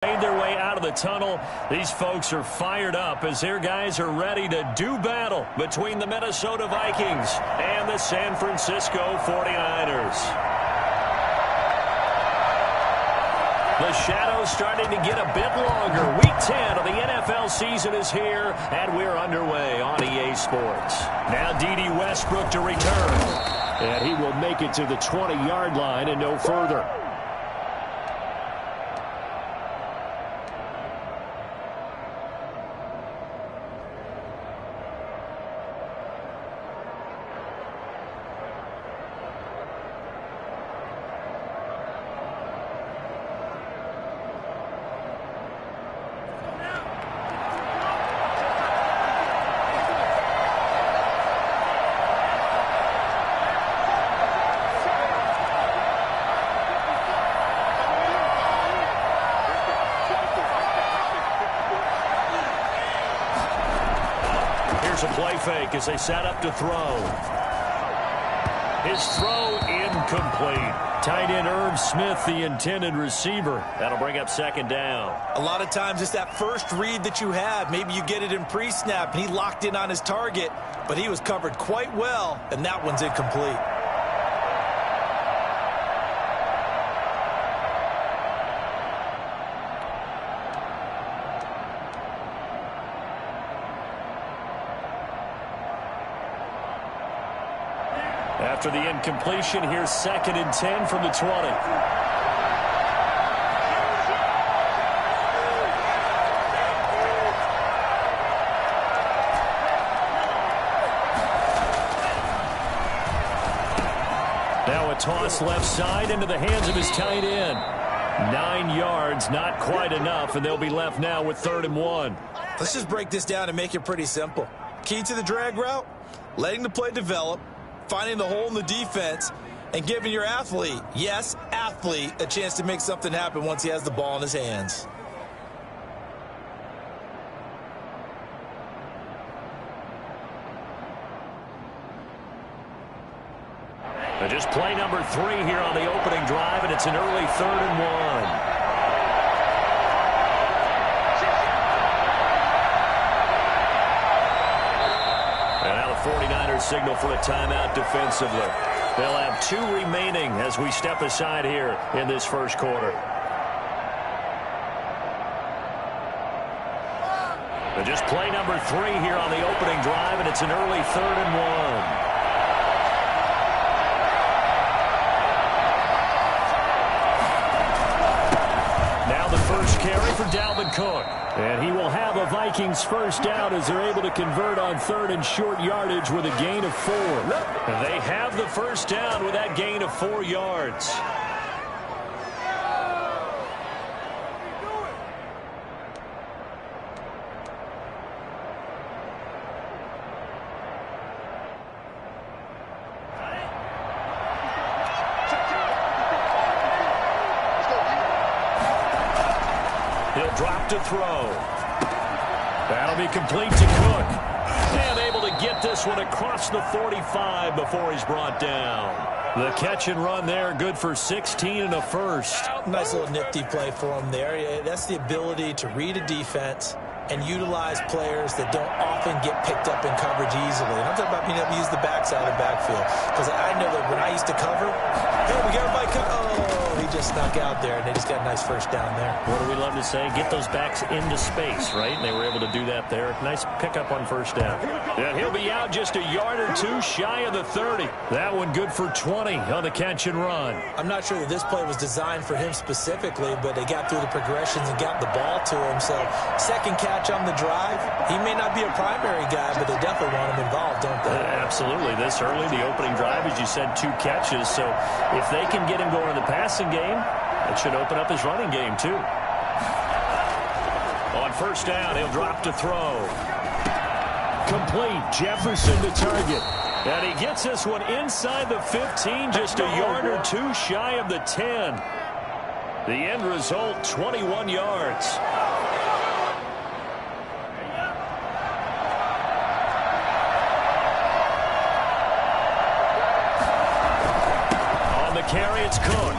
Made their way out of the tunnel. These folks are fired up as their guys are ready to do battle between the Minnesota Vikings and the San Francisco 49ers. The shadow's starting to get a bit longer. Week 10 of the NFL season is here, and we're underway on EA Sports. Now D.D. Westbrook to return, and he will make it to the 20-yard line and no further. A play fake as they set up to throw. His throw incomplete. Tight end Irv Smith, the intended receiver. That'll bring up second down. A lot of times it's that first read that you have. Maybe you get it in pre-snap, and he locked in on his target, but he was covered quite well, and that one's incomplete. After the incompletion, here's 2nd and 10 from the 20. Now a toss left side into the hands of his tight end. 9 yards, not quite enough, and they'll be left now with 3rd and 1. Let's just break this down and make it pretty simple. Key to the drag route, letting the play develop, finding the hole in the defense, and giving your athlete, yes, athlete, a chance to make something happen once he has the ball in his hands. Just play number 3 here on the opening drive, and it's an early 3rd and 1. And now the 49ers signal for a timeout defensively. They'll have 2 remaining as we step aside here in this first quarter. But just play number 3 here on the opening drive, and it's an early 3rd and 1. First carry for Dalvin Cook. And he will have a Vikings first down as they're able to convert on 3rd and short yardage with a gain of 4. And they have the first down with that gain of 4 yards. He'll drop to throw. That'll be complete to Cook. And able to get this one across the 45 before he's brought down. The catch and run there, good for 16 and a first. Nice little nifty play for him there. That's the ability to read a defense and utilize players that don't often get picked up in coverage easily. And I'm talking about being able to use the backside of the backfield. Because I know that when I used to cover, hey, we got everybody he just snuck out there, and they just got a nice first down there. What do we love to say? Get those backs into space, right? And they were able to do that there. Nice pickup on first down. And he'll be out just a yard or 2 shy of the 30. That one good for 20 on the catch and run. I'm not sure that this play was designed for him specifically, but they got through the progressions and got the ball to him. So second catch on the drive. He may not be a primary guy, but they definitely want him involved, don't they? Absolutely. This early, the opening drive, as you said, 2 catches. So if they can get him going in the passing game, it should open up his running game, too. On first down, he'll drop to throw. Complete. Jefferson to target. And he gets this one inside the 15, just a yard or 2 shy of the 10. The end result, 21 yards. On the carry, it's Cook.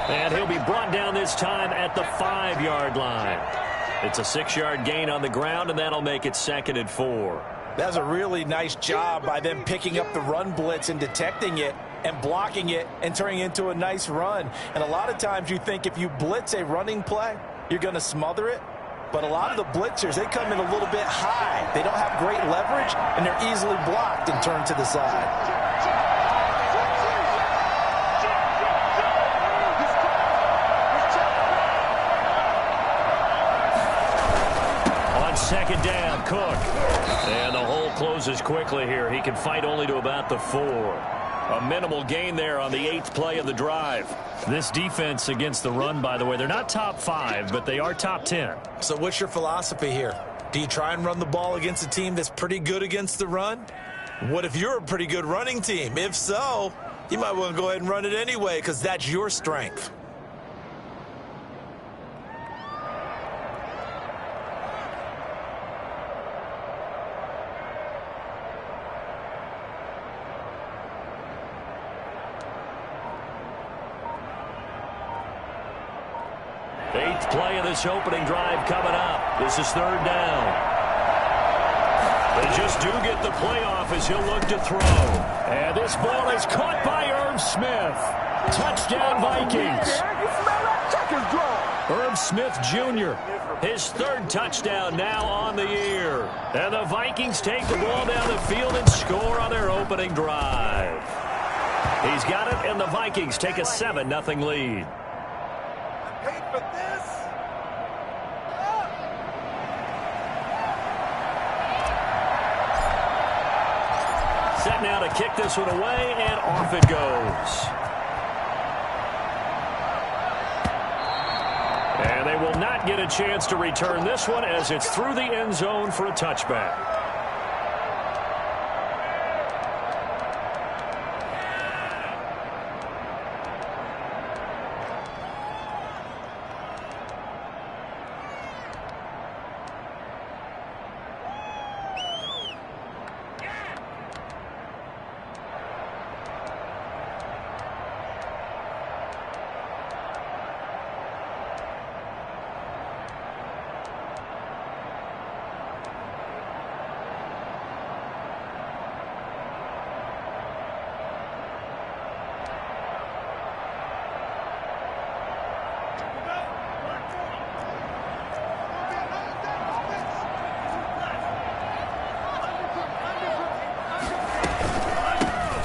And he'll be brought down this time at the 5-yard line. It's a 6-yard gain on the ground, and that'll make it 2nd and 4. That's a really nice job by them picking up the run blitz and detecting it and blocking it and turning it into a nice run. And a lot of times you think if you blitz a running play, you're going to smother it. But a lot of the blitzers, they come in a little bit high. They don't have great leverage, and they're easily blocked and turned to the side. Second down, Cook. And the hole closes quickly here. He can fight only to about the 4. A minimal gain there on the 8th play of the drive. This defense against the run, by the way, they're not top 5, but they are top 10. So what's your philosophy here? Do you try and run the ball against a team that's pretty good against the run? What if you're a pretty good running team? If so, you might want to go ahead and run it anyway because that's your strength. Play of this opening drive coming up. This is 3rd down. They just do get the playoff as he'll look to throw. And this ball is caught by Irv Smith. Touchdown Vikings. Irv Smith Jr., his 3rd touchdown now on the year. And the Vikings take the ball down the field and score on their opening drive. He's got it, and the Vikings take a 7-0 lead. Set now to kick this one away, and off it goes. And they will not get a chance to return this one as it's through the end zone for a touchback.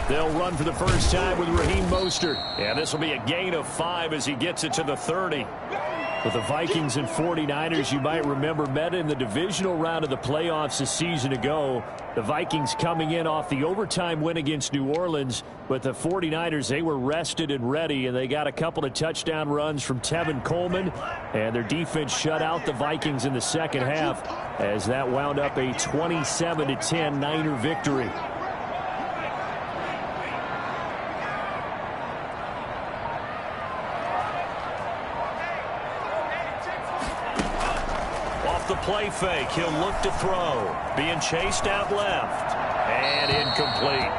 They'll run for the first time with Raheem Mostert. And this will be a gain of 5 as he gets it to the 30. With the Vikings and 49ers, you might remember, met in the divisional round of the playoffs a season ago. The Vikings coming in off the overtime win against New Orleans. But the 49ers, they were rested and ready, and they got a couple of touchdown runs from Tevin Coleman. And their defense shut out the Vikings in the second half as that wound up a 27-10 Niner victory. The play fake. He'll look to throw. Being chased out left. And incomplete.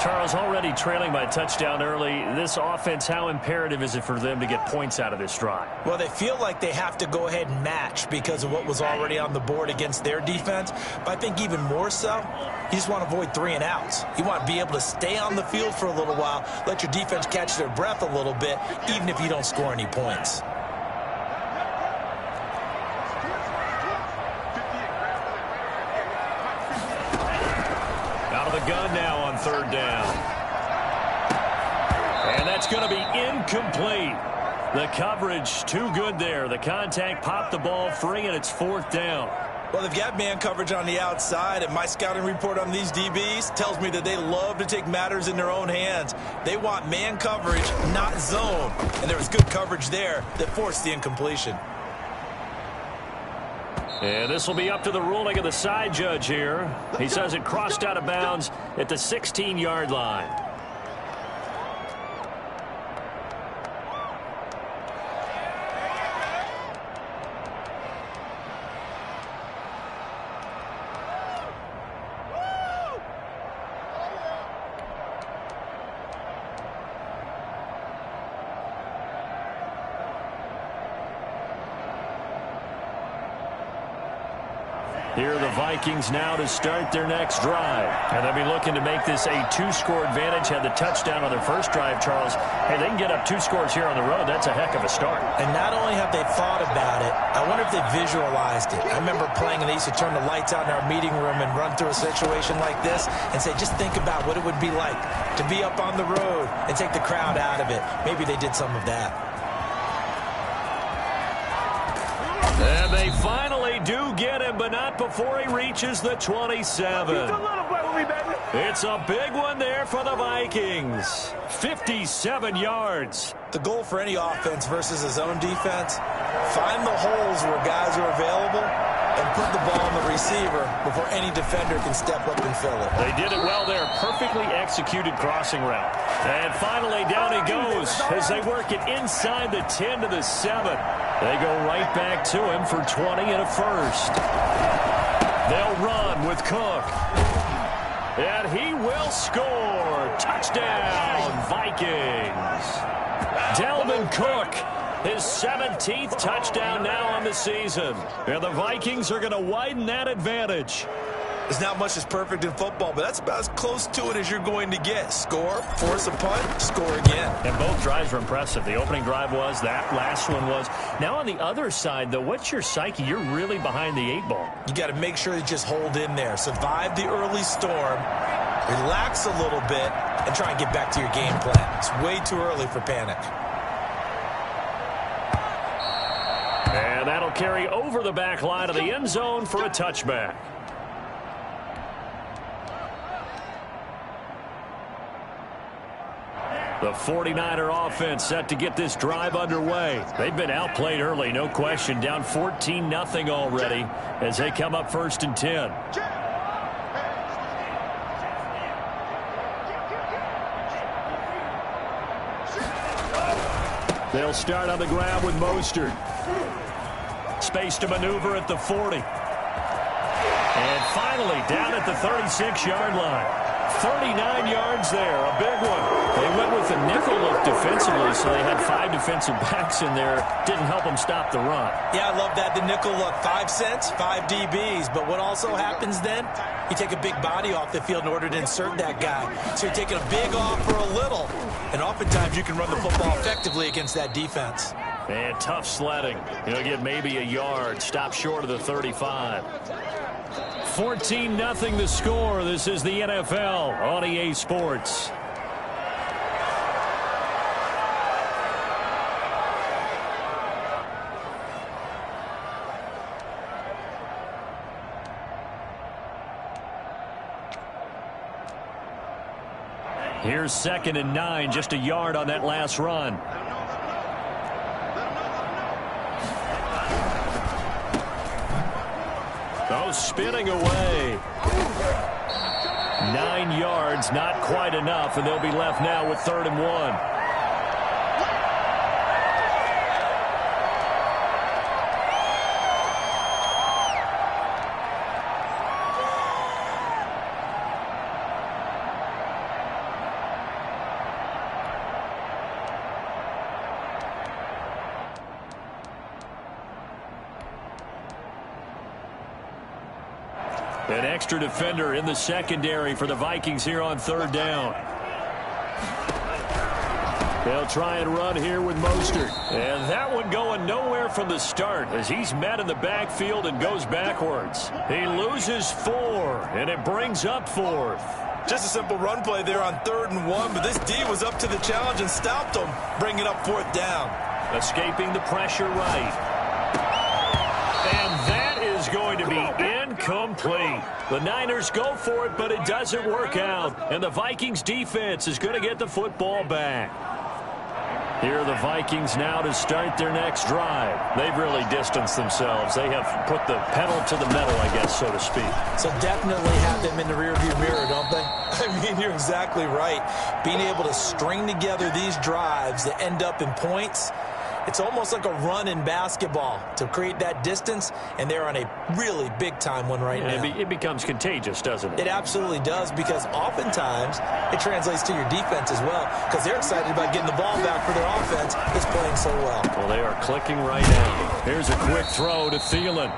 Charles, already trailing by a touchdown early. This offense, how imperative is it for them to get points out of this drive? Well, they feel like they have to go ahead and match because of what was already on the board against their defense. But I think even more so, you just want to avoid 3 and outs. You want to be able to stay on the field for a little while, let your defense catch their breath a little bit, even if you don't score any points. Gun now on 3rd down. And that's going to be incomplete. The coverage too good there. The contact popped the ball free, and it's 4th down. Well, they've got man coverage on the outside, and my scouting report on these DBs tells me that they love to take matters in their own hands. They want man coverage, not zone. And there was good coverage there that forced the incompletion. And this will be up to the ruling of the side judge here. He says it crossed out of bounds at the 16-yard line. Here are the Vikings now to start their next drive. And they'll be looking to make this a 2-score advantage. Had the touchdown on their first drive, Charles. Hey, they can get up 2 scores here on the road. That's a heck of a start. And not only have they thought about it, I wonder if they visualized it. I remember playing, and they used to turn the lights out in our meeting room and run through a situation like this and say, just think about what it would be like to be up on the road and take the crowd out of it. Maybe they did some of that. And they finally do get him, but not before he reaches the 27. It's a big one there for the Vikings. 57 yards. The goal for any offense versus his own defense, find the holes where guys are available and put the ball on the receiver before any defender can step up and fill it. They did it well there. Perfectly executed crossing route. And finally, down he goes as they work it inside the 10 to the 7. They go right back to him for 20 and a first. They'll run with Cook. And he will score. Touchdown, Vikings. Dalvin Cook, his 17th touchdown now on the season. And the Vikings are going to widen that advantage. There's not much that's perfect in football, but that's about as close to it as you're going to get. Score, force a punt, score again. And both drives were impressive. The opening drive was, that last one was. Now on the other side, though, what's your psyche? You're really behind the 8 ball. You got to make sure you just hold in there. Survive the early storm, relax a little bit, and try and get back to your game plan. It's way too early for panic. And that'll carry over the back line of the end zone for a touchback. The 49er offense set to get this drive underway. They've been outplayed early, no question. Down 14-0 already as they come up 1st and 10. They'll start on the ground with Mostert. Space to maneuver at the 40. And finally down at the 36-yard line. 39 yards there, a big one. They went with a nickel look defensively, so they had 5 defensive backs in there. Didn't help them stop the run. Yeah, I love that, the nickel look. 5 cents, 5 DBs. But what also happens then, you take a big body off the field in order to insert that guy. So you're taking a big off for a little. And oftentimes you can run the football effectively against that defense. And tough sledding. He'll get maybe a yard. Stop short of the 35. 14-0 the score. This is the NFL on EA Sports. Here's 2nd and 9, just a yard on that last run. Oh, spinning away. 9 yards, not quite enough, and they'll be left now with 3rd and 1. An extra defender in the secondary for the Vikings here on 3rd down. They'll try and run here with Mostert. And that one going nowhere from the start as he's met in the backfield and goes backwards. He loses 4, and it brings up 4th. Just a simple run play there on 3rd and 1, but this D was up to the challenge and stopped him, bringing up 4th down. Escaping the pressure right. And that is going to be incomplete. The Niners go for it, but it doesn't work out. And the Vikings defense is going to get the football back. Here are the Vikings now to start their next drive. They've really distanced themselves. They have put the pedal to the metal, I guess, so to speak. So definitely have them in the rearview mirror, don't they? I mean, you're exactly right. Being able to string together these drives that end up in points, it's almost like a run in basketball to create that distance, and they're on a really big-time one right now. It becomes contagious, doesn't it? It absolutely does, because oftentimes it translates to your defense as well, because they're excited about getting the ball back for their offense. It's playing so well. Well, they are clicking right now. Here's a quick throw to Thielen.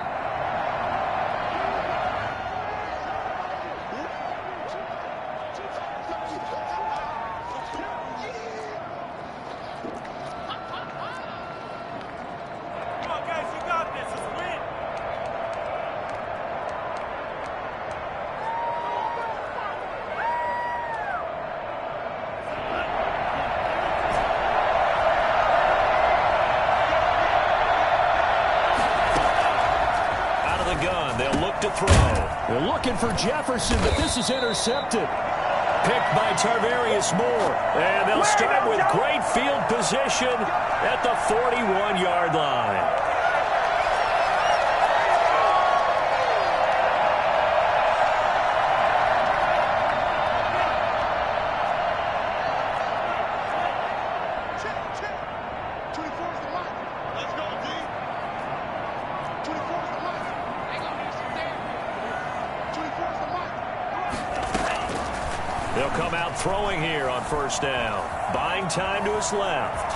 back to throw. They're looking for Jefferson, but this is intercepted. Picked by Tarvarius Moore. And they'll start with great field position at the 41-yard line. They'll come out throwing here on first down. Buying time to his left.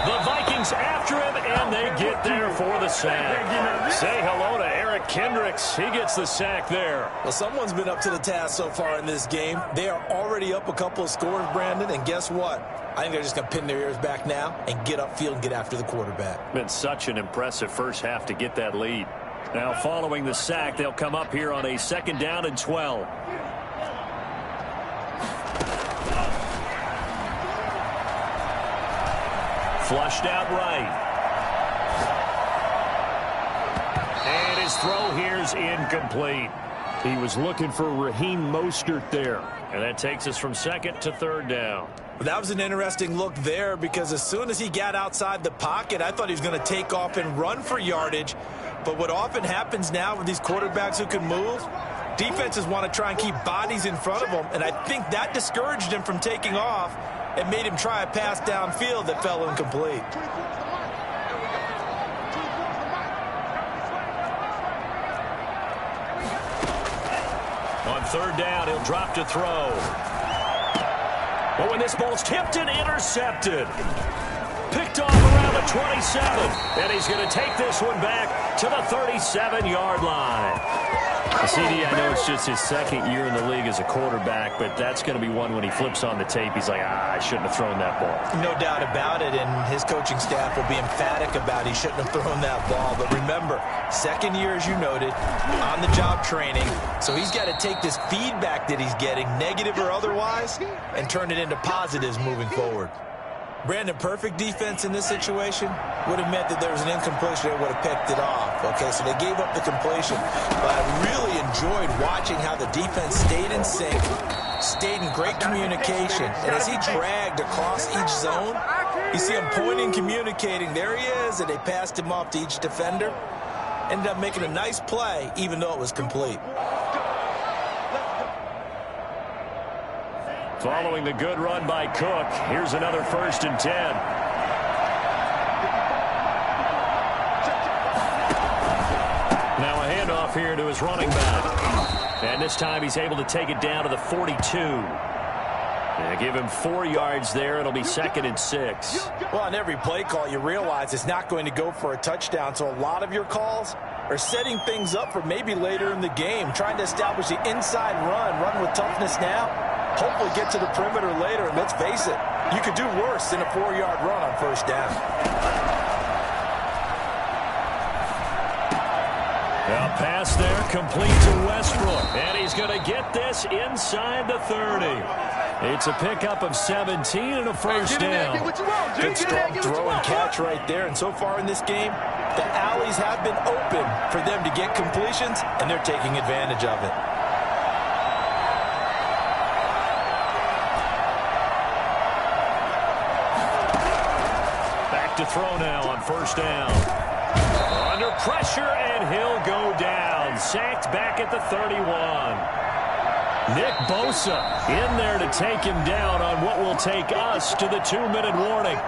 The Vikings after him, and they get there for the sack. Say hello to Eric Kendricks. He gets the sack there. Well, someone's been up to the task so far in this game. They are already up a couple of scores, Brandon, and guess what? I think they're just going to pin their ears back now and get upfield and get after the quarterback. Been such an impressive first half to get that lead. Now following the sack, they'll come up here on a 2nd down and 12. Flushed out right. And his throw here's incomplete. He was looking for Raheem Mostert there. And that takes us from 2nd to 3rd down. That was an interesting look there because as soon as he got outside the pocket, I thought he was going to take off and run for yardage. But what often happens now with these quarterbacks who can move, defenses want to try and keep bodies in front of them. And I think that discouraged him from taking off and made him try a pass downfield that fell incomplete. On 3rd down, he'll drop to throw. But when this ball's tipped and intercepted. Picked off around the 27. And he's going to take this one back to the 37-yard line. CD, I know it's just his 2nd year in the league as a quarterback, but that's going to be one when he flips on the tape. He's like, I shouldn't have thrown that ball. No doubt about it, and his coaching staff will be emphatic about he shouldn't have thrown that ball. But remember, 2nd year, as you noted, on-the-job training. So he's got to take this feedback that he's getting, negative or otherwise, and turn it into positives moving forward. Brandon, perfect defense in this situation would have meant that there was an incompletion. They would have picked it off. Okay, so they gave up the completion. But I really enjoyed watching how the defense stayed in sync, stayed in great communication. And as he dragged across each zone, you see him pointing, communicating. There he is, and they passed him off to each defender. Ended up making a nice play, even though it was complete. Following the good run by Cook, here's another 1st and 10. Now a handoff here to his running back. And this time he's able to take it down to the 42. And give him 4 yards there. It'll be 2nd and 6. Well, on every play call, you realize it's not going to go for a touchdown. So a lot of your calls are setting things up for maybe later in the game, trying to establish the inside run with toughness now. Hopefully get to the perimeter later, and let's face it, you could do worse than a 4-yard run on 1st down. A pass there, complete to Westbrook, and he's going to get this inside the 30. It's a pickup of 17 and a 1st down. Good strong throw and catch right there, and so far in this game, the alleys have been open for them to get completions, and they're taking advantage of it. To throw now on 1st down. Under pressure, and he'll go down. Sacked back at the 31. Nick Bosa in there to take him down on what will take us to the 2-minute warning.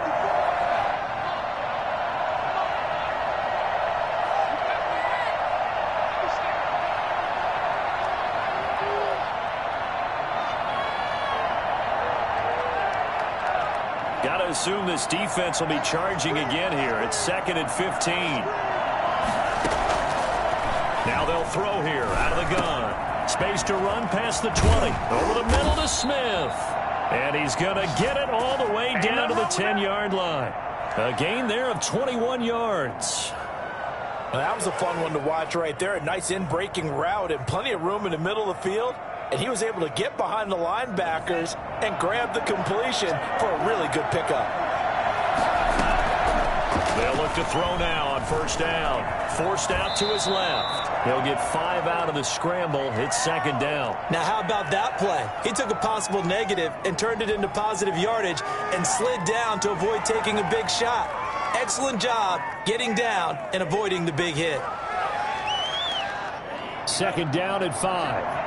Got to assume this defense will be charging again here. It's 2nd and 15. Now they'll throw here out of the gun. Space to run past the 20. Over the middle to Smith. And he's going to get it all the way down to the 10-yard line. A gain there of 21 yards. Well, that was a fun one to watch right there. A nice in-breaking route and plenty of room in the middle of the field. And he was able to get behind the linebackers and grab the completion for a really good pickup. They'll look to throw now on first down. Forced out to his left. He'll get 5 out of the scramble. It's second down. Now, how about that play? He took a possible negative and turned it into positive yardage and slid down to avoid taking a big shot. Excellent job getting down and avoiding the big hit. Second down at 5.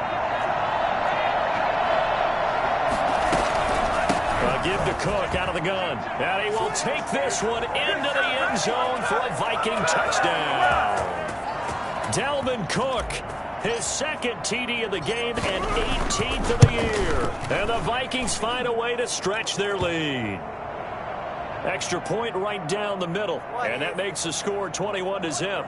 Give to Cook out of the gun. And he will take this one into the end zone for a Viking touchdown. Dalvin Cook, his second TD of the game and 18th of the year. And the Vikings find a way to stretch their lead. Extra point right down the middle. And that makes the score 21-0.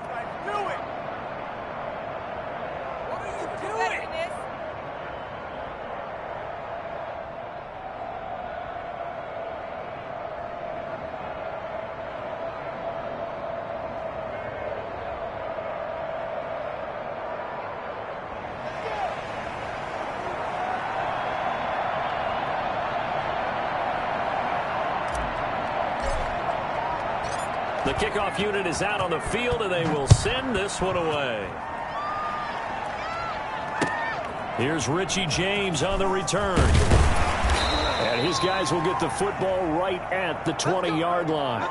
The kickoff unit is out on the field, and they will send this one away. Here's Richie James on the return. And his guys will get the football right at the 20-yard line.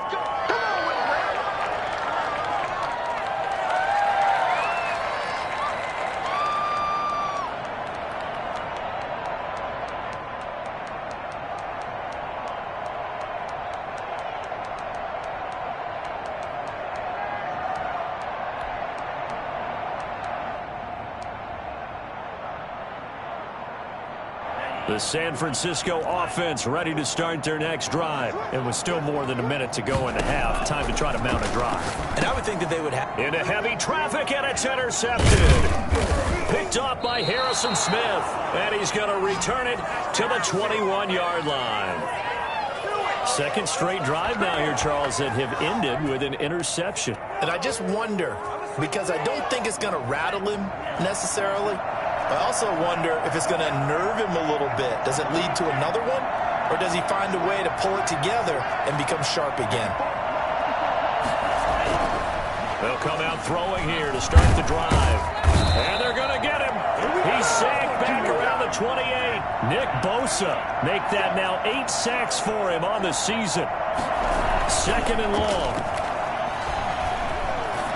The San Francisco offense ready to start their next drive. And with still more than a minute to go in the half, time to try to mount a drive. And I would think that they would have... Into heavy traffic, and it's intercepted. Picked off by Harrison Smith. And he's going to return it to the 21-yard line. Second straight drive now here, Charles, that have ended with an interception. And I just wonder, because I don't think it's going to rattle him necessarily. I also wonder if it's going to nerve him a little bit. Does it lead to another one? Or does he find a way to pull it together and become sharp again? They'll come out throwing here to start the drive. And they're going to get him. He's sacked back around the 28. Nick Bosa make that now 8 sacks for him on the season. Second and long.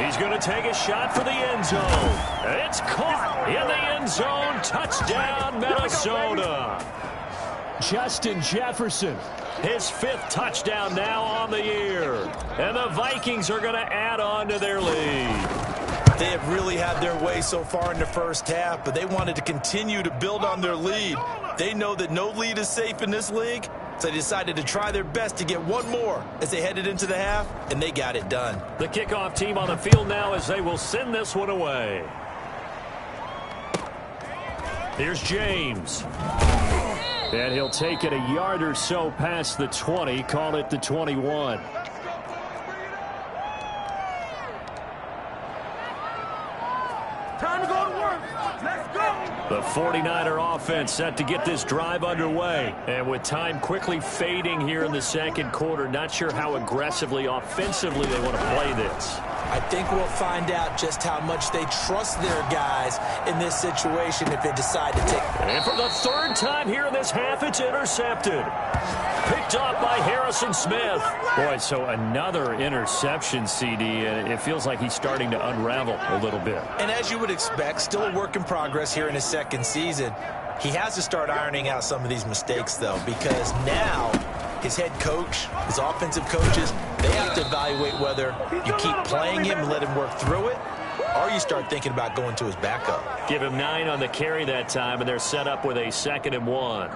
He's going to take a shot for the end zone. It's caught in the end zone. Touchdown, Minnesota. Justin Jefferson, his 5th touchdown now on the year. And the Vikings are going to add on to their lead. They have really had their way so far in the first half, but they wanted to continue to build on their lead. They know that no lead is safe in this league, so they decided to try their best to get one more as they headed into the half, and they got it done. The kickoff team on the field now as they will send this one away. Here's James. And he'll take it a yard or so past the 20, call it the 21. Time to go to work. Let's go. The 49er offense set to get this drive underway. And with time quickly fading here in the second quarter, not sure how aggressively, offensively they want to play this. I think we'll find out just how much they trust their guys in this situation if they decide to take. And for the 3rd time here in this half, it's intercepted. Picked off by Harrison Smith. Boy, so another interception, CD, and it feels like he's starting to unravel a little bit. And as you would expect, still a work in progress here in his second season. He has to start ironing out some of these mistakes, though, because now his head coach, his offensive coaches, they have to evaluate whether you keep playing him and let him work through it, or you start thinking about going to his backup. Give him 9 on the carry that time, and they're set up with a 2nd and 1.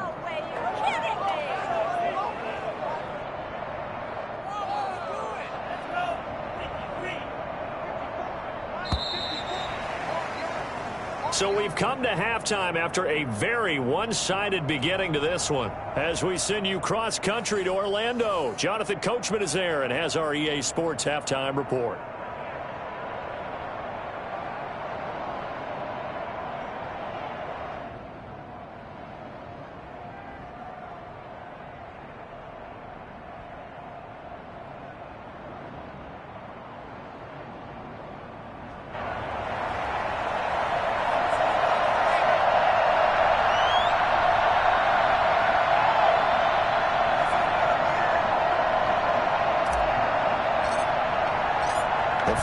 So we've come to halftime after a very one-sided beginning to this one. As we send you cross-country to Orlando, Jonathan Coachman is there and has our EA Sports halftime report.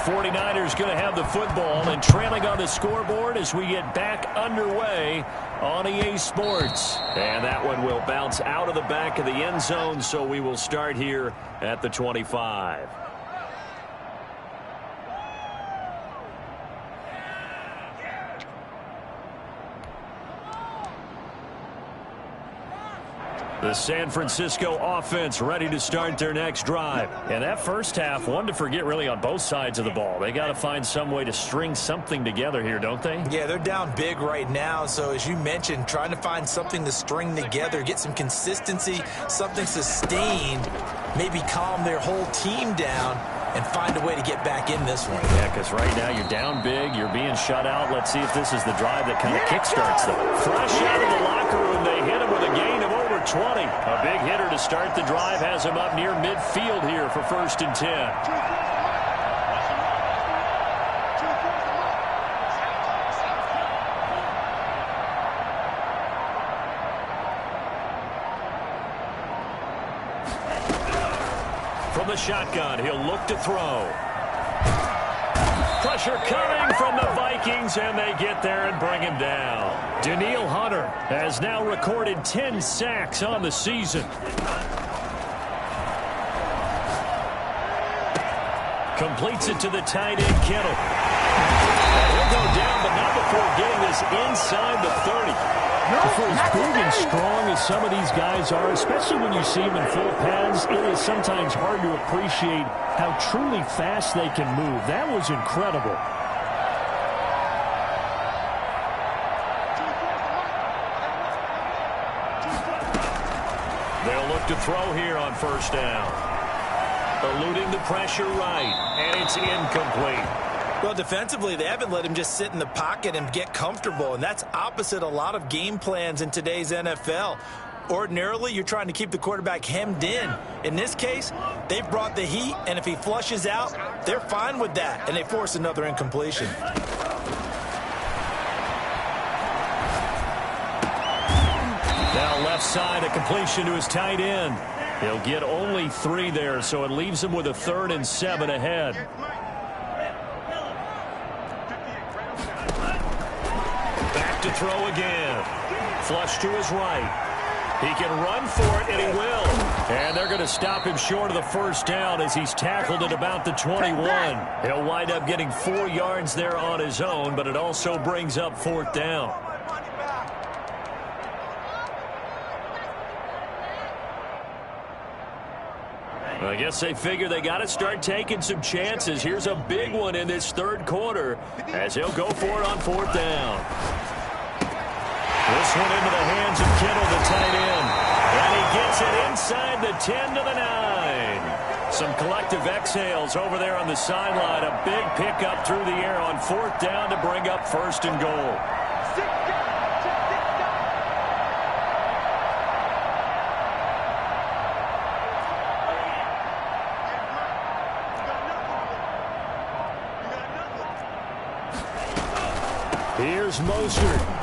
49ers going to have the football and trailing on the scoreboard as we get back underway on EA Sports. And that one will bounce out of the back of the end zone, so we will start here at the 25. The San Francisco offense ready to start their next drive. And that first half, one to forget really on both sides of the ball. They got to find some way to string something together here, don't they? Yeah, they're down big right now. So as you mentioned, trying to find something to string together, get some consistency, something sustained, maybe calm their whole team down and find a way to get back in this one. Yeah, because right now you're down big, you're being shut out. Let's see if this is the drive that kind of kickstarts them. Fresh out of the locker room, they hit him with a gain of over 20. A big hitter to start the drive has him up near midfield here for 1st and 10. From the shotgun, he'll look to throw. Pressure coming from the Vikings, and they get there and bring him down. Danielle Hunter has now recorded 10 sacks on the season. Completes it to the tight end, Kittle. He'll go down, but not before getting this inside the 30. For as big and strong as some of these guys are, especially when you see them in full pads, it is sometimes hard to appreciate how truly fast they can move. That was incredible. They'll look to throw here on 1st down. Eluding the pressure right, and it's incomplete. Well, defensively, they haven't let him just sit in the pocket and get comfortable, and that's opposite a lot of game plans in today's NFL. Ordinarily, you're trying to keep the quarterback hemmed in. In this case, they've brought the heat, and if he flushes out, they're fine with that, and they force another incompletion. Now left side, a completion to his tight end. He'll get only 3 there, so it leaves him with a 3rd and 7 ahead. To throw again. Flush to his right. He can run for it, and he will. And they're going to stop him short of the 1st down as he's tackled at about the 21. He'll wind up getting 4 yards there on his own, but it also brings up 4th down. I guess they figure they got to start taking some chances. Here's a big one in this 3rd quarter as he'll go for it on 4th down. This one into the hands of Kittle, the tight end. And he gets it inside the 10 to the 9. Some collective exhales over there on the sideline. A big pickup through the air on 4th down to bring up 1st and goal. Here's Mostert.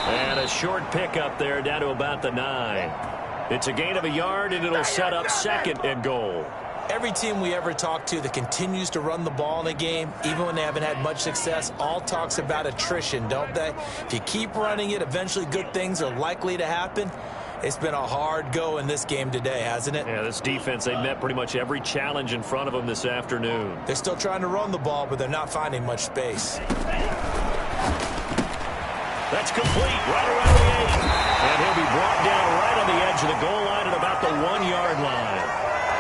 And a short pickup there down to about the 9. It's a gain of a yard, and it'll set up 2nd and goal. Every team we ever talk to that continues to run the ball in a game, even when they haven't had much success, all talks about attrition, don't they? If you keep running it, eventually good things are likely to happen. It's been a hard go in this game today, hasn't it? Yeah, this defense, they met pretty much every challenge in front of them this afternoon. They're still trying to run the ball, but they're not finding much space. That's complete right around the 8. And he'll be brought down right on the edge of the goal line at about the 1-yard line.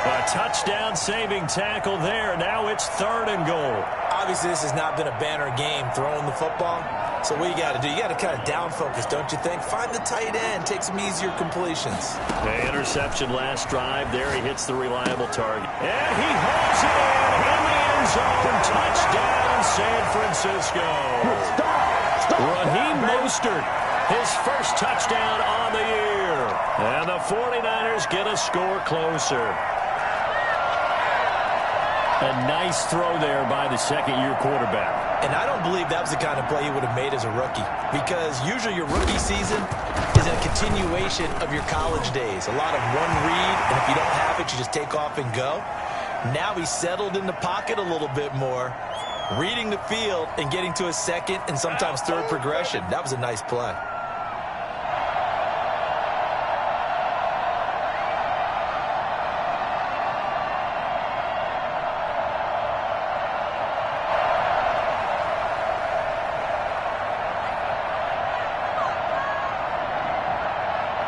A touchdown-saving tackle there. Now it's 3rd and goal. Obviously, this has not been a banner game throwing the football. So what you got to do, you got to kind of down focus, don't you think? Find the tight end, take some easier completions. The interception last drive there. He hits the reliable target. And he holds it in the end zone. Touchdown, San Francisco. Raheem Mostert, his 1st touchdown on the year. And the 49ers get a score closer. A nice throw there by the 2nd-year quarterback. And I don't believe that was the kind of play he would have made as a rookie, because usually your rookie season is a continuation of your college days. A lot of one read, and if you don't have it, you just take off and go. Now he's settled in the pocket a little bit more, reading the field and getting to a second and sometimes third progression. That was a nice play.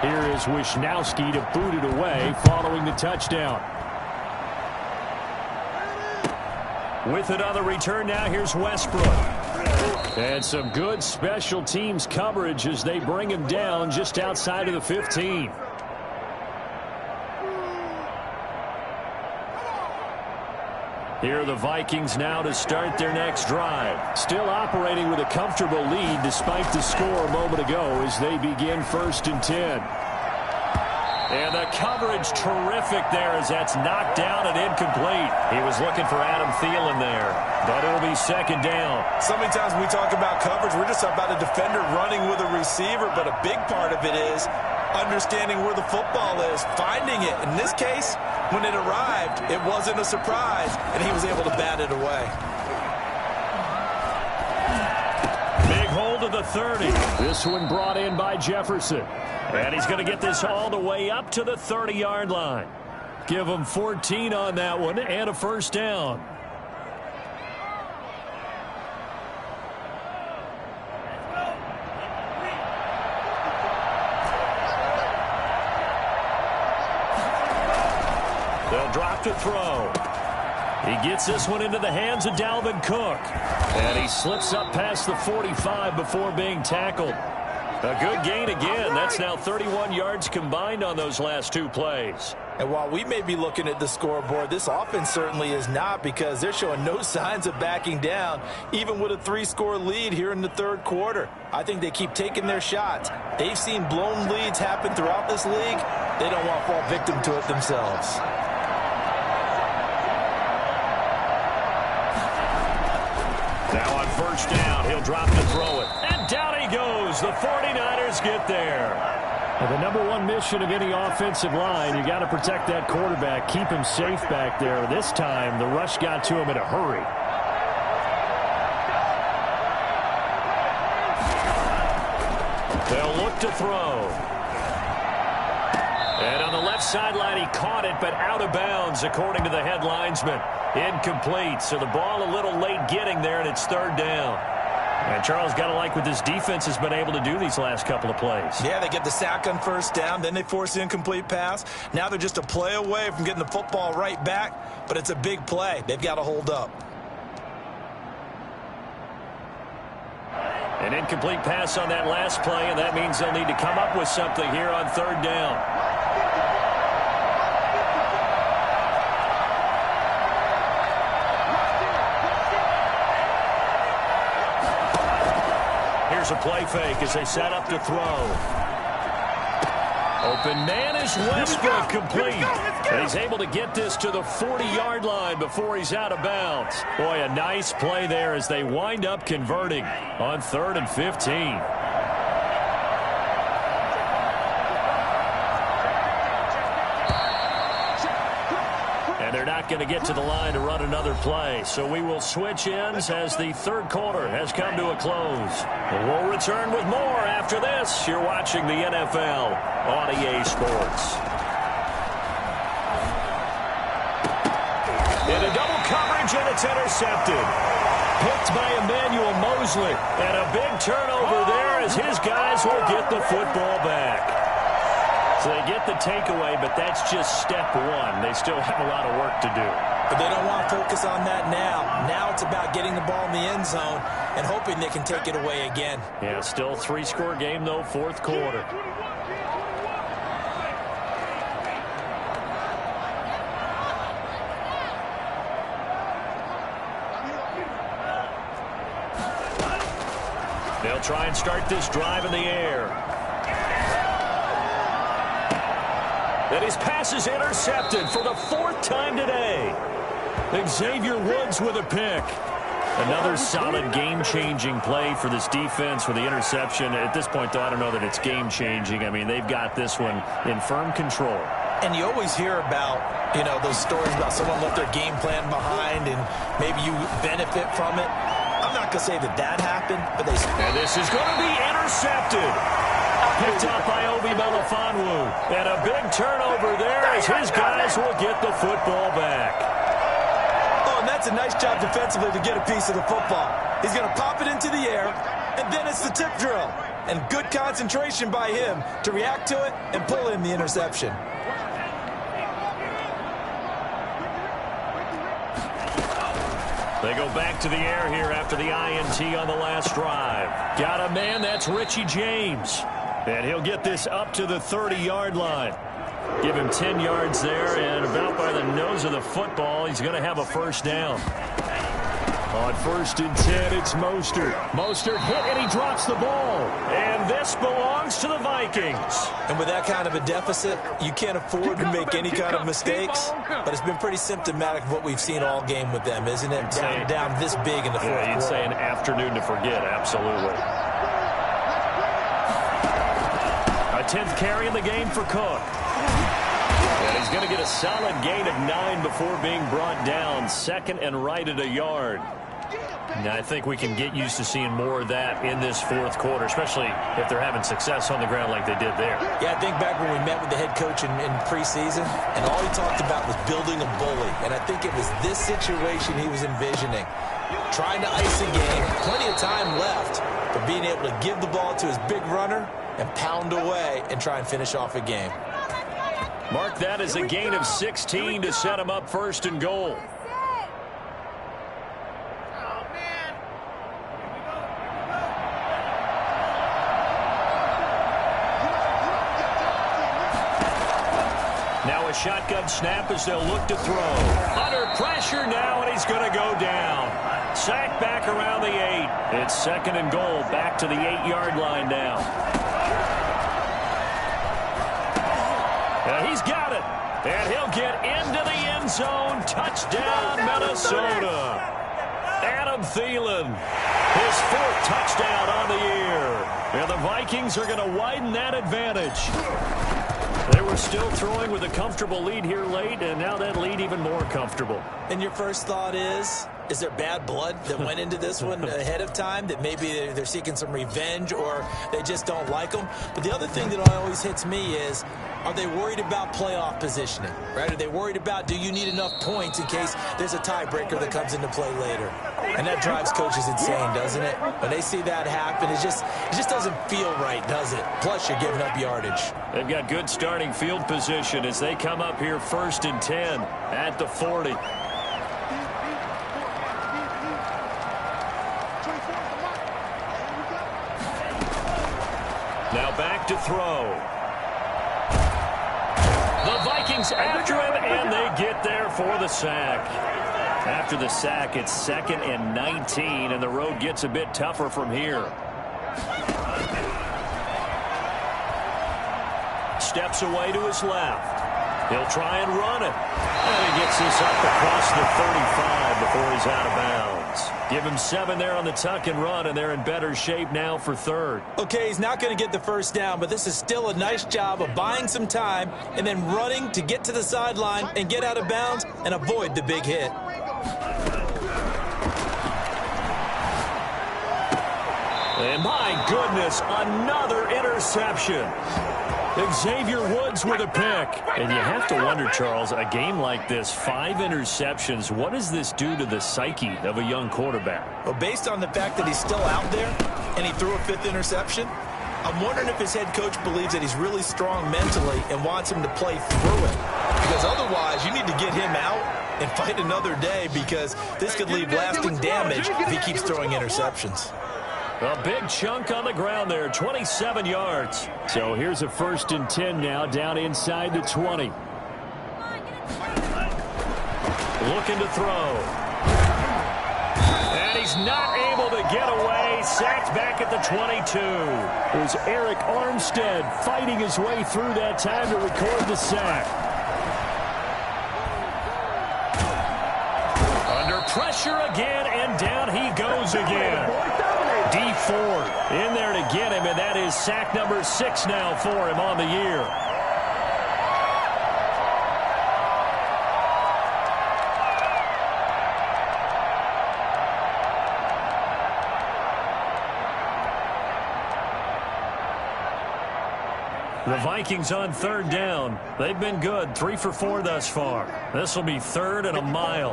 Here is Wisnowski to boot it away following the touchdown. With it on the return now, here's Westbrook. And some good special teams coverage as they bring him down just outside of the 15. Here are the Vikings now to start their next drive. Still operating with a comfortable lead despite the score a moment ago as they begin 1st and 10. And the coverage terrific there as that's knocked down and incomplete. He was looking for Adam Thielen there, but it'll be 2nd down. So many times when we talk about coverage, we're just about a defender running with a receiver, but a big part of it is understanding where the football is, finding it. In this case, when it arrived, it wasn't a surprise, and he was able to bat it away. Big hold of the 30. This one brought in by Jefferson. And he's going to get this all the way up to the 30-yard line. Give him 14 on that one and a 1st down. They'll drop to throw. He gets this one into the hands of Dalvin Cook. And he slips up past the 45 before being tackled. A good gain again. That's now 31 yards combined on those last 2 plays. And while we may be looking at the scoreboard, this offense certainly is not, because they're showing no signs of backing down, even with a 3-score lead here in the 3rd quarter. I think they keep taking their shots. They've seen blown leads happen throughout this league. They don't want to fall victim to it themselves. Now on 1st down, he'll drop to throw it. And down he goes. The 49ers get there. Well, the number one mission of any offensive line, you got to protect that quarterback, keep him safe back there. This time, the rush got to him in a hurry. They'll look to throw. And on the left sideline, he caught it, but out of bounds, according to the head linesman. Incomplete, so the ball a little late getting there, and it's 3rd down. And Charles, got to like what this defense has been able to do these last couple of plays. Yeah, they get the sack on 1st down, then they force the incomplete pass. Now they're just a play away from getting the football right back, but it's a big play. They've got to hold up. An incomplete pass on that last play, and that means they'll need to come up with something here on 3rd down. Here's a play fake as they set up to throw. Open man is Westbrook, complete. And he's able to get this to the 40-yard line before he's out of bounds. Boy, a nice play there as they wind up converting on 3rd and 15. They're not going to get to the line to run another play, so we will switch ends as the 3rd quarter has come to a close. We'll return with more after this. You're watching the NFL on EA Sports. In a double coverage, and it's intercepted. Picked by Emmanuel Mosley, and a big turnover there as his guys will get the football back. So they get the takeaway, but that's just step 1. They still have a lot of work to do. But they don't want to focus on that now. Now it's about getting the ball in the end zone and hoping they can take it away again. Yeah, still a 3-score game, though, 4th quarter. They'll try and start this drive in the air. And his pass is intercepted for the 4th time today. Xavier Woods with a pick. Another solid game-changing play for this defense with the interception. At this point, though, I don't know that it's game-changing. I mean, they've got this one in firm control. And you always hear about, those stories about someone left their game plan behind and maybe you benefit from it. I'm not going to say that happened, but they... And this is going to be intercepted. Picked up by Obi Melifonwu. And a big turnover there as his guys will get the football back. Oh, and that's a nice job defensively to get a piece of the football. He's going to pop it into the air, and then it's the tip drill. And good concentration by him to react to it and pull in the interception. They go back to the air here after the INT on the last drive. Got a man, that's Richie James. And he'll get this up to the 30-yard line. Give him 10 yards there, and about by the nose of the football, he's going to have a first down. On 1st and 10, it's Mostert. Mostert hit, and he drops the ball. And this belongs to the Vikings. And with that kind of a deficit, you can't afford to make any kind of mistakes. But it's been pretty symptomatic of what we've seen all game with them, isn't it? Down this big in the fourth quarter. You'd say an afternoon to forget, absolutely. A 10th carry in the game for Cook. And he's going to get a solid gain of 9 before being brought down. 2nd and right at a yard. Now, I think we can get used to seeing more of that in this fourth quarter, especially if they're having success on the ground like they did there. Yeah, I think back when we met with the head coach in preseason, and all he talked about was building a bully. And I think it was this situation he was envisioning. Trying to ice a game, plenty of time left, but being able to give the ball to his big runner and pound away and try and finish off a game. Mark that as a gain of 16 to set him up 1st and goal. Now a shotgun snap as they'll look to throw. Under pressure now, and he's going to go down. Sacked back around the 8. It's 2nd and goal, back to the 8-yard line now. And he's got it. And he'll get into the end zone. Touchdown, Minnesota. Adam Thielen, his 4th touchdown on the year. And the Vikings are going to widen that advantage. They were still throwing with a comfortable lead here late, and now that lead even more comfortable. And your first thought is there bad blood that went into this one ahead of time, that maybe they're seeking some revenge or they just don't like them? But the other thing that always hits me is, are they worried about playoff positioning, right? Are they worried about, do you need enough points in case there's a tiebreaker that comes into play later? And that drives coaches insane, doesn't it? When they see that happen, it just doesn't feel right, does it? Plus, you're giving up yardage. They've got good starting field position as they come up here 1st and 10 at the 40. Now back to throw. The Vikings after him, and they get there for the sack. After the sack, it's 2nd and 19, and the road gets a bit tougher from here. Steps away to his left. He'll try and run it. And he gets this up across the 35 before he's out of bounds. Give him 7 there on the tuck and run, and they're in better shape now for 3rd. Okay, he's not going to get the first down, but this is still a nice job of buying some time and then running to get to the sideline and get out of bounds and avoid the big hit. And my goodness, another interception. Xavier Woods with a pick. And you have to wonder, Charles, a game like this, 5 interceptions, what does this do to the psyche of a young quarterback? Well, based on the fact that he's still out there and he threw a 5th interception, I'm wondering if his head coach believes that he's really strong mentally and wants him to play through it. Because otherwise, you need to get him out and fight another day, because this could leave lasting damage if he keeps throwing interceptions. A big chunk on the ground there, 27 yards. So here's a 1st and 10 now, down inside the 20. Looking to throw. And he's not able to get away. Sacked back at the 22. It was Eric Armstead fighting his way through that time to record the sack. Under pressure again, and down he goes again. Dee Ford in there to get him, and that is sack number 6 now for him on the year. The Vikings on third down. They've been good, 3 for 4 thus far. This will be 3rd and a mile.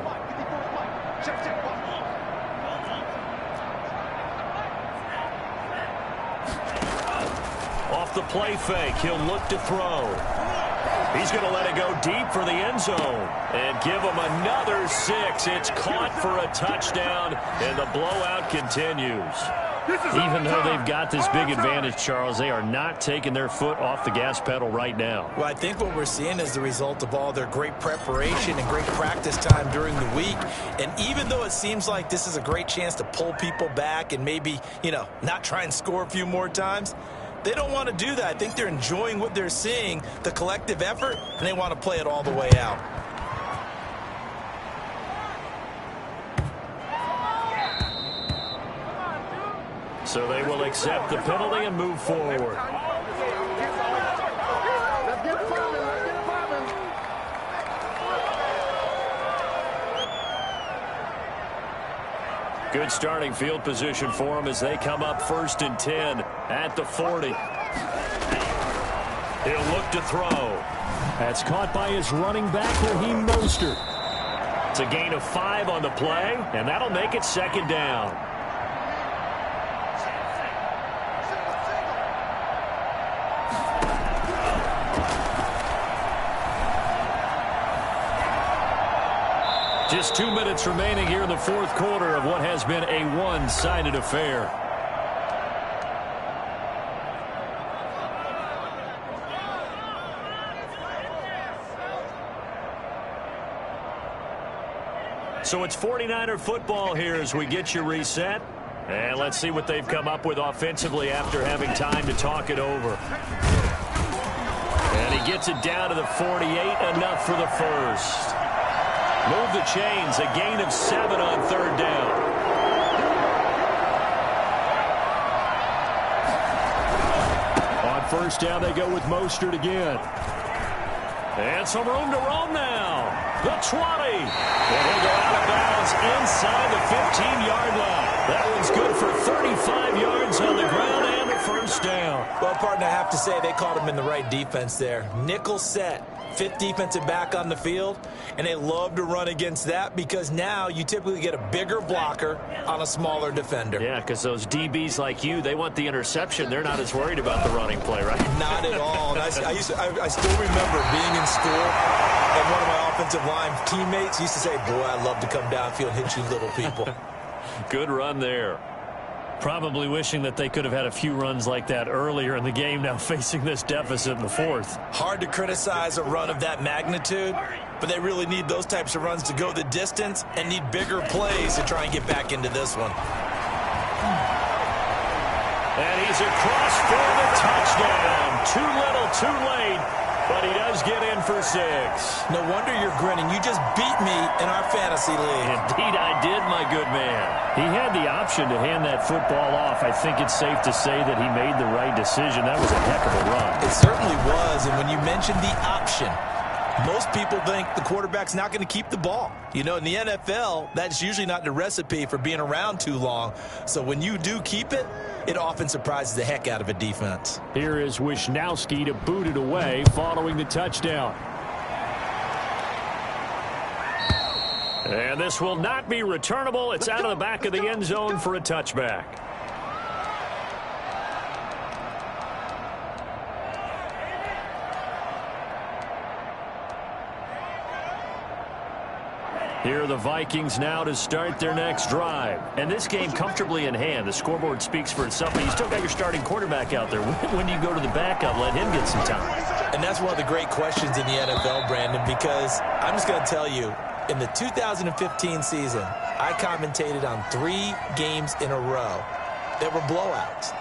Off the play fake, he'll look to throw. He's going to let it go deep for the end zone and give him another 6. It's caught for a touchdown, and the blowout continues. Even though they've got this big advantage, Charles, they are not taking their foot off the gas pedal right now. Well, I think what we're seeing is the result of all their great preparation and great practice time during the week. And even though it seems like this is a great chance to pull people back and maybe, not try and score a few more times, they don't want to do that. I think they're enjoying what they're seeing, the collective effort, and they want to play it all the way out. So they will accept the penalty and move forward. Good starting field position for them as they come up 1st and 10 at the 40. He'll look to throw. That's caught by his running back, Raheem Mostert. It's a gain of 5 on the play, and that'll make it 2nd down. Just 2 minutes remaining here in the 4th quarter of what has been a one-sided affair. So it's 49er football here as we get you reset. And let's see what they've come up with offensively after having time to talk it over. And he gets it down to the 48, enough for the first. Move the chains, a gain of 7 on 3rd down. On 1st down, they go with Mostert again. And some room to roam now. The 20. And he'll go out of bounds inside the 15-yard line. That one's good for 35 yards on the ground and a 1st down. Well, partner, I have to say they caught him in the right defense there. Nickel set. 5th defensive back on the field, and they love to run against that because now you typically get a bigger blocker on a smaller defender. Yeah, because those DBs like you, they want the interception. They're not as worried about the running play, right? Not at all. And I still remember being in school, and one of my offensive line teammates used to say, boy, I'd love to come downfield and hit you little people. Good run there. Probably wishing that they could have had a few runs like that earlier in the game, now facing this deficit in the 4th. Hard to criticize a run of that magnitude, but they really need those types of runs to go the distance and need bigger plays to try and get back into this one. And he's across for the touchdown. Too little, too late, but he does get in for 6. No wonder you're grinning. You just beat me in our fantasy league. Indeed I did, my good man. He had the option to hand that football off. I think it's safe to say that he made the right decision. That was a heck of a run. It certainly was, and when you mentioned the option, most people think the quarterback's not going to keep the ball. In the NFL, that's usually not the recipe for being around too long. So when you do keep it, it often surprises the heck out of a defense. Here is Wisnowski to boot it away following the touchdown. And this will not be returnable. It's out of the back of the end zone for a touchback. Here are the Vikings now to start their next drive. And this game comfortably in hand. The scoreboard speaks for itself, but you still got your starting quarterback out there. When do you go to the backup, let him get some time? And that's one of the great questions in the NFL, Brandon, because I'm just going to tell you, in the 2015 season, I commentated on 3 games in a row that were blowouts.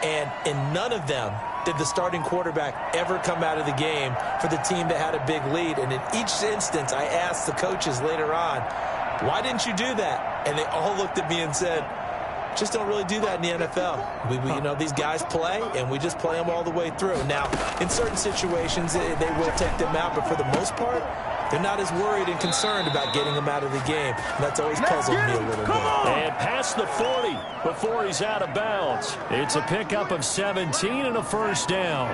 And in none of them did the starting quarterback ever come out of the game for the team that had a big lead. And in each instance, I asked the coaches later on, why didn't you do that? And they all looked at me and said, just don't really do that in the NFL. These guys play, and we just play them all the way through. Now, in certain situations, they will take them out, but for the most part, they're not as worried and concerned about getting them out of the game. And that's always puzzled me a little bit. And past the 40 before he's out of bounds. It's a pickup of 17 and a 1st down.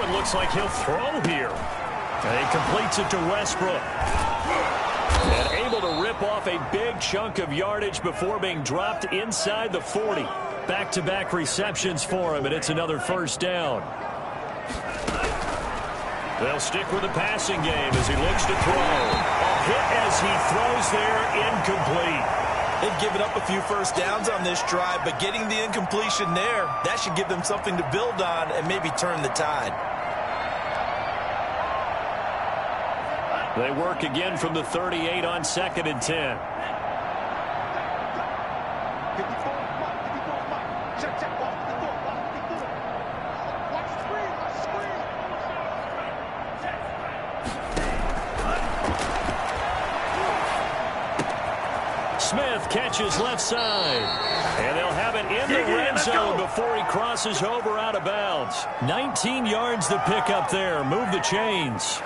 it looks like he'll throw here. And he completes it to Westbrook. And able to rip off a big chunk of yardage before being dropped inside the 40. Back-to-back receptions for him, and it's another first down. They'll stick with the passing game as he looks to throw. A hit as he throws there, incomplete. They've given up a few first downs on this drive, but getting the incompletion there, that should give them something to build on and maybe turn the tide. They work again from the 38 on 2nd and 10. Smith catches left side. And they'll have it in the red zone before he crosses over out of bounds. 19 yards to pick up there. Move the chains.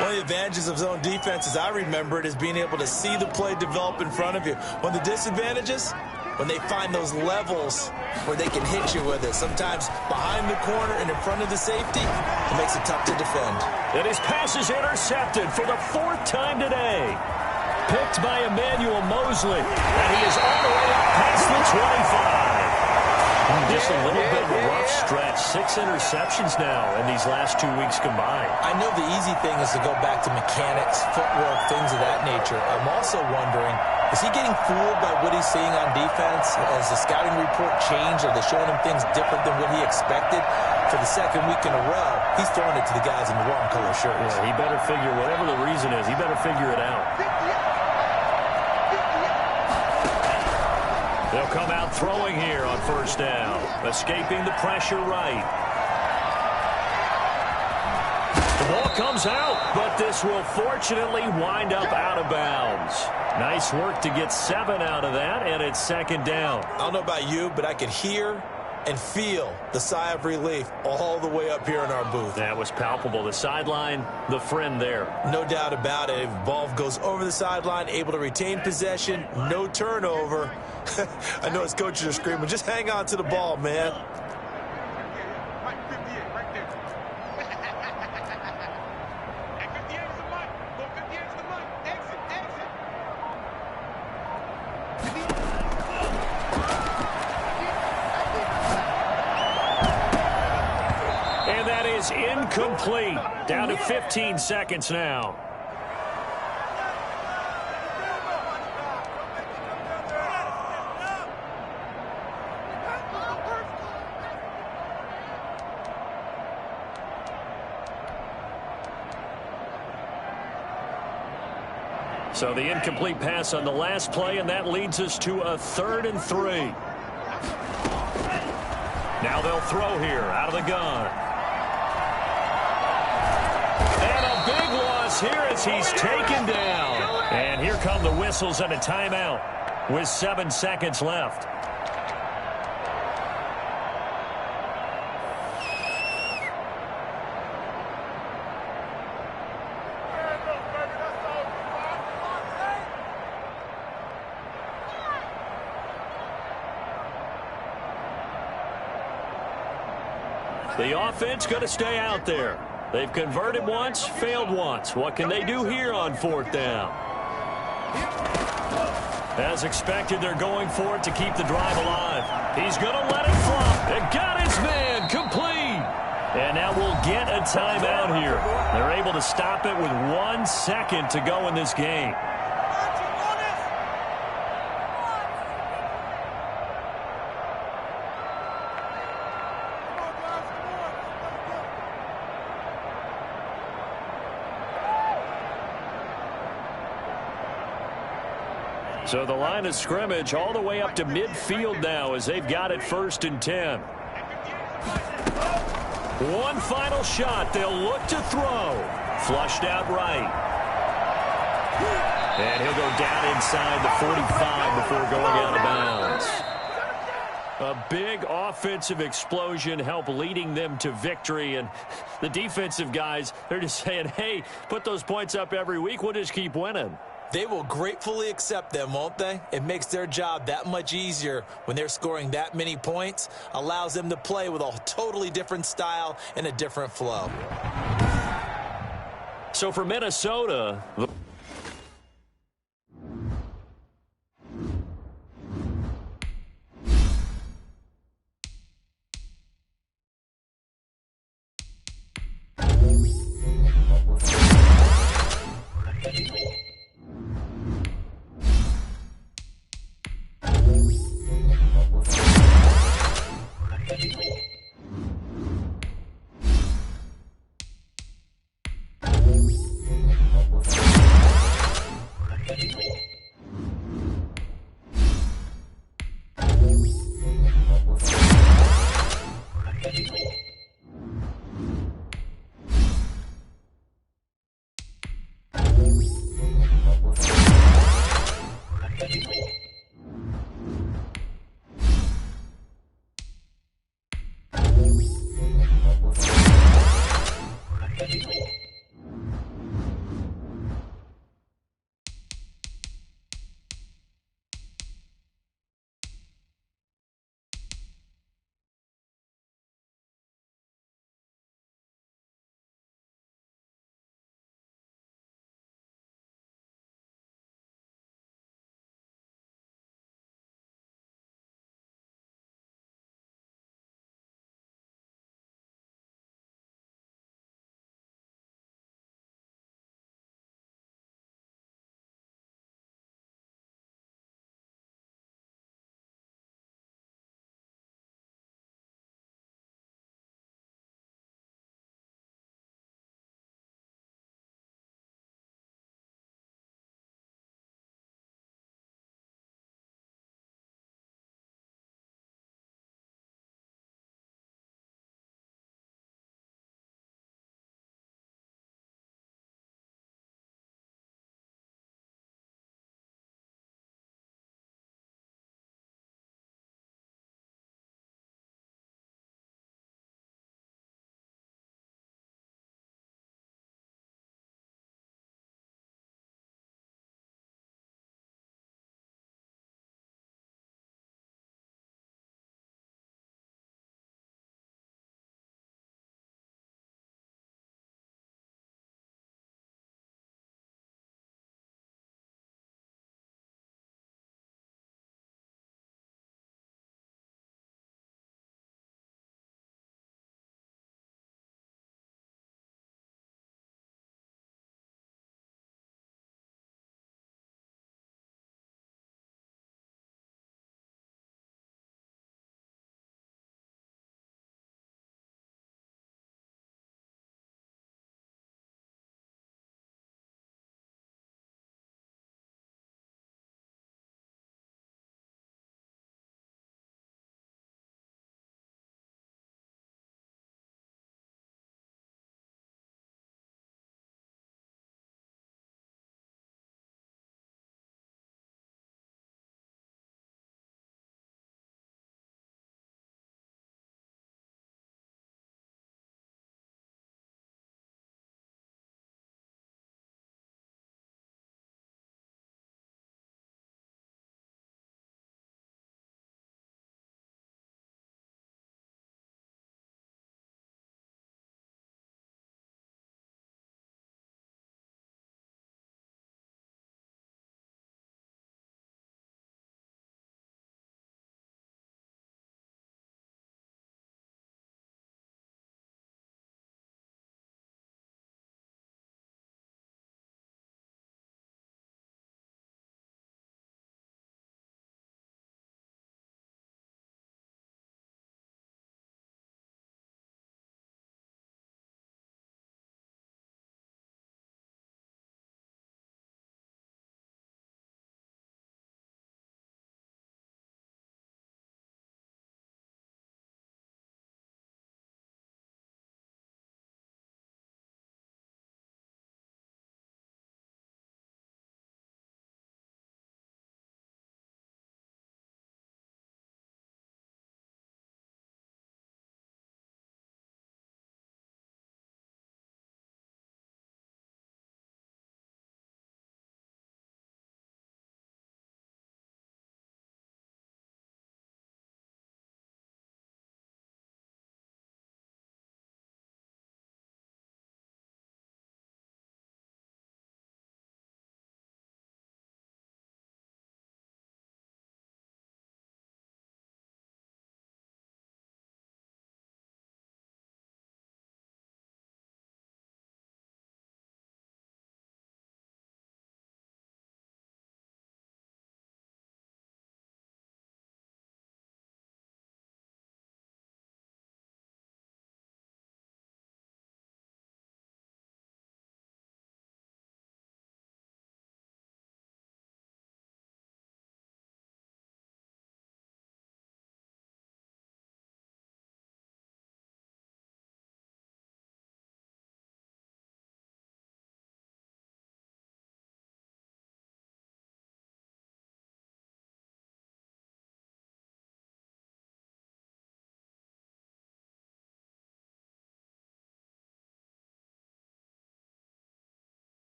One of the advantages of zone defense, as I remember it, is being able to see the play develop in front of you. One of the disadvantages, when they find those levels where they can hit you with it. Sometimes behind the corner and in front of the safety, it makes it tough to defend. And his pass is intercepted for the 4th time today. Picked by Emmanuel Mosley. And he is all the way up past the 25. Just a little bit of a rough stretch. 6 interceptions now in these last 2 weeks combined. I know the easy thing is to go back to mechanics, footwork, things of that nature. I'm also wondering, is he getting fooled by what he's seeing on defense? Has the scouting report changed? Are they showing him things different than what he expected? For the 2nd week in a row, he's throwing it to the guys in the wrong color shirts. Yeah, he better figure, whatever the reason is, he better figure it out. They'll come out throwing here on 1st down. Escaping the pressure right. The ball comes out, but this will fortunately wind up out of bounds. Nice work to get 7 out of that, and it's 2nd down. I don't know about you, but I could hear and feel the sigh of relief all the way up here in our booth. That was palpable. The sideline, the friend there. No doubt about it. If the ball goes over the sideline, able to retain possession, no turnover. I know his coaches are screaming, just hang on to the ball, man. And that is incomplete. Down to 15 seconds now. So the incomplete pass on the last play, and that leads us to a 3rd and 3. Now they'll throw here out of the gun. And a big loss here as he's taken down. And here come the whistles and a timeout with 7 seconds left. The offense going to stay out there. They've converted once, failed once. What can they do here on 4th down? As expected, they're going for it to keep the drive alive. He's going to let it fly. It got his man complete. And now we'll get a timeout here. They're able to stop it with 1 second to go in this game. So the line of scrimmage all the way up to midfield now as they've got it 1st and 10. One final shot. They'll look to throw. Flushed out right. And he'll go down inside the 45 before going out of bounds. A big offensive explosion helped leading them to victory. And the defensive guys, they're just saying, hey, put those points up every week. We'll just keep winning. They will gratefully accept them, won't they? It makes their job that much easier when they're scoring that many points, allows them to play with a totally different style and a different flow. So for Minnesota,